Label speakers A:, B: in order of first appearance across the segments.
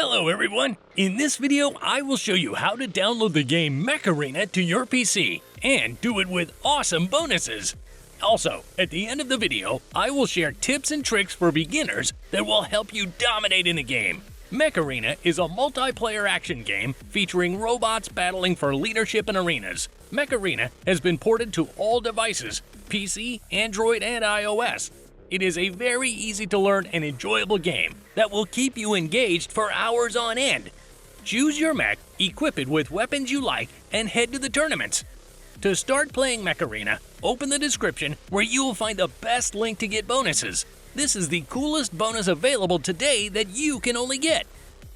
A: Hello everyone! In this video, I will show you how to download the game Mech Arena to your PC and do it with awesome bonuses. Also, at the end of the video, I will share tips and tricks for beginners that will help you dominate in a game. Mech Arena is a multiplayer action game featuring robots battling for leadership in arenas. Mech Arena has been ported to all devices, PC, Android, and iOS. It is a very easy to learn and enjoyable game that will keep you engaged for hours on end. Choose your mech, equip it with weapons you like, and head to the tournaments. To start playing Mech Arena, open the description where you will find the best link to get bonuses. This is the coolest bonus available today that you can only get.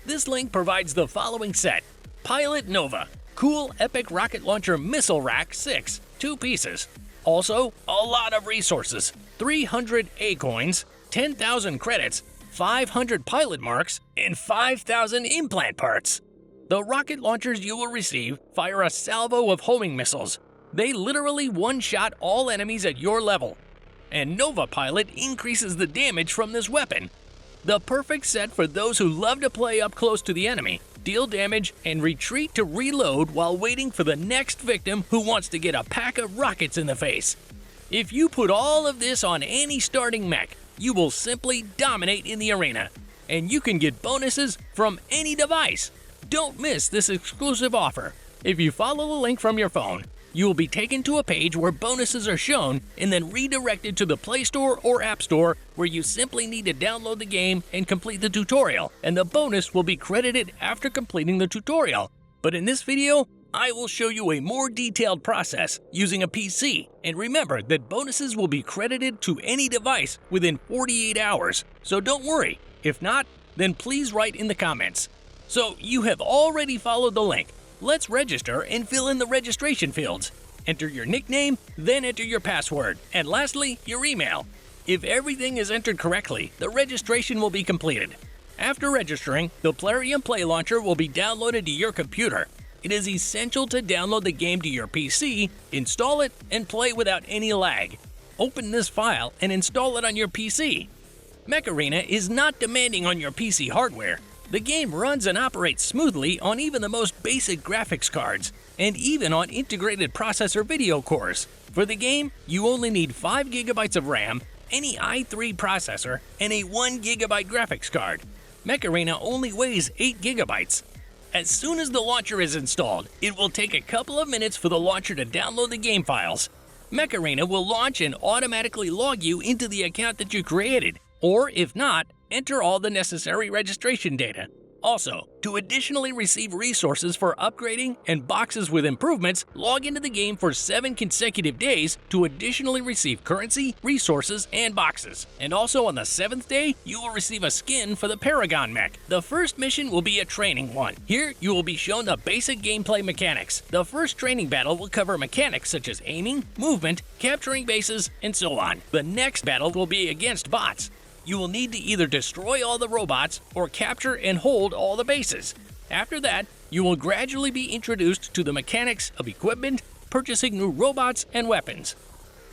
A: This link provides the following set: Pilot Nova, cool epic rocket launcher missile rack 6, 2 pieces. Also, a lot of resources, 300 A coins, 10,000 credits, 500 pilot marks, and 5,000 implant parts. The rocket launchers you will receive fire a salvo of homing missiles. They literally one-shot all enemies at your level. And Nova Pilot increases the damage from this weapon. The perfect set for those who love to play up close to the enemy, deal damage, and retreat to reload while waiting for the next victim who wants to get a pack of rockets in the face. If you put all of this on any starting mech, you will simply dominate in the arena, and you can get bonuses from any device. Don't miss this exclusive offer. If you follow the link from your phone, you will be taken to a page where bonuses are shown and then redirected to the Play Store or App Store, where you simply need to download the game and complete the tutorial, and the bonus will be credited after completing the tutorial. But in this video, I will show you a more detailed process using a PC, and remember that bonuses will be credited to any device within 48 hours, so don't worry. If not, then please write in the comments. So you have already followed the link. Let's register and fill in the registration fields. Enter your nickname, then enter your password, and lastly, your email. If everything is entered correctly, the registration will be completed. After registering, the Plarium Play Launcher will be downloaded to your computer. It is essential to download the game to your PC, install it, and play without any lag. Open this file and install it on your PC. Mech Arena is not demanding on your PC hardware. The game runs and operates smoothly on even the most basic graphics cards, and even on integrated processor video cores. For the game, you only need 5 GB of RAM, any i3 processor, and a 1 GB graphics card. Mech Arena only weighs 8 GB. As soon as the launcher is installed, it will take a couple of minutes for the launcher to download the game files. Mech Arena will launch and automatically log you into the account that you created, or if not, enter all the necessary registration data. Also, to additionally receive resources for upgrading and boxes with improvements, log into the game for 7 consecutive days to additionally receive currency, resources, and boxes. And also on the 7th day, you will receive a skin for the Paragon mech. The first mission will be a training one. Here, you will be shown the basic gameplay mechanics. The first training battle will cover mechanics such as aiming, movement, capturing bases, and so on. The next battle will be against bots. You will need to either destroy all the robots or capture and hold all the bases. After that, you will gradually be introduced to the mechanics of equipment, purchasing new robots and weapons.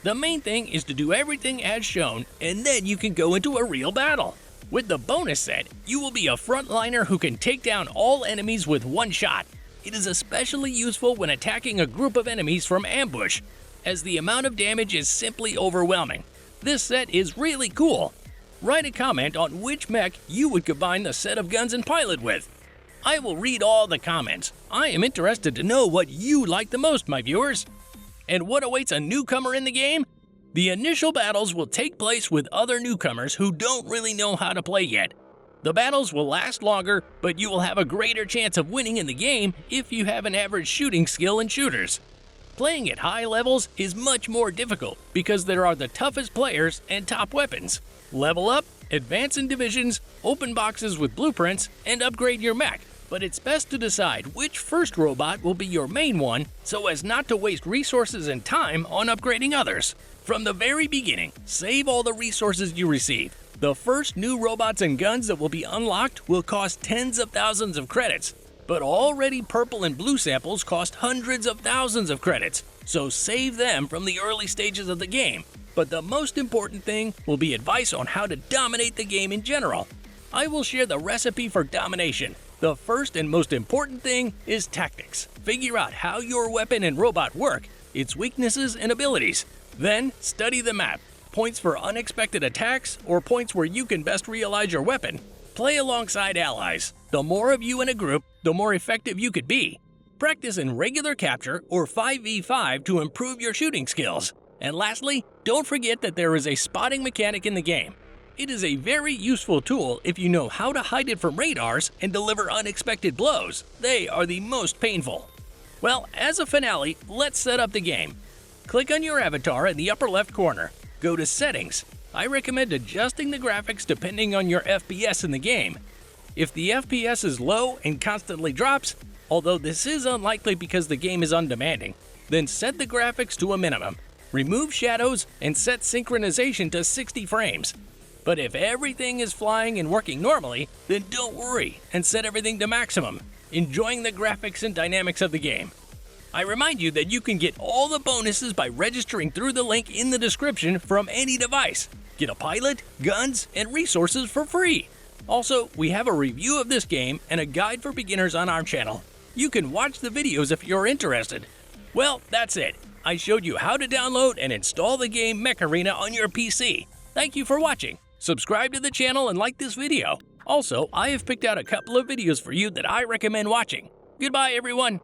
A: The main thing is to do everything as shown, and then you can go into a real battle. With the bonus set, you will be a frontliner who can take down all enemies with one shot. It is especially useful when attacking a group of enemies from ambush, as the amount of damage is simply overwhelming. This set is really cool. Write a comment on which mech you would combine the set of guns and pilot with. I will read all the comments. I am interested to know what you like the most, my viewers. And what awaits a newcomer in the game? The initial battles will take place with other newcomers who don't really know how to play yet. The battles will last longer, but you will have a greater chance of winning in the game if you have an average shooting skill in shooters. Playing at high levels is much more difficult because there are the toughest players and top weapons. Level up, advance in divisions, open boxes with blueprints, and upgrade your mech. But it's best to decide which first robot will be your main one so as not to waste resources and time on upgrading others. From the very beginning, save all the resources you receive. The first new robots and guns that will be unlocked will cost tens of thousands of credits. But already purple and blue samples cost hundreds of thousands of credits, so save them from the early stages of the game. But the most important thing will be advice on how to dominate the game in general. I will share the recipe for domination. The first and most important thing is tactics. Figure out how your weapon and robot work, its weaknesses and abilities. Then, study the map. Points for unexpected attacks or points where you can best realize your weapon. Play alongside allies. The more of you in a group, the more effective you could be. Practice in regular capture or 5v5 to improve your shooting skills. And lastly, don't forget that there is a spotting mechanic in the game. It is a very useful tool if you know how to hide it from radars and deliver unexpected blows. They are the most painful. Well, as a finale, let's set up the game. Click on your avatar in the upper left corner. Go to Settings. I recommend adjusting the graphics depending on your FPS in the game. If the FPS is low and constantly drops, although this is unlikely because the game is undemanding, then set the graphics to a minimum. Remove shadows and set synchronization to 60 frames. But if everything is flying and working normally, then don't worry and set everything to maximum, enjoying the graphics and dynamics of the game. I remind you that you can get all the bonuses by registering through the link in the description from any device. Get a pilot, guns, and resources for free. Also, we have a review of this game and a guide for beginners on our channel. You can watch the videos if you're interested. Well, that's it. I showed you how to download and install the game Mech Arena on your PC. Thank you for watching. Subscribe to the channel and like this video. Also, I have picked out a couple of videos for you that I recommend watching. Goodbye, everyone.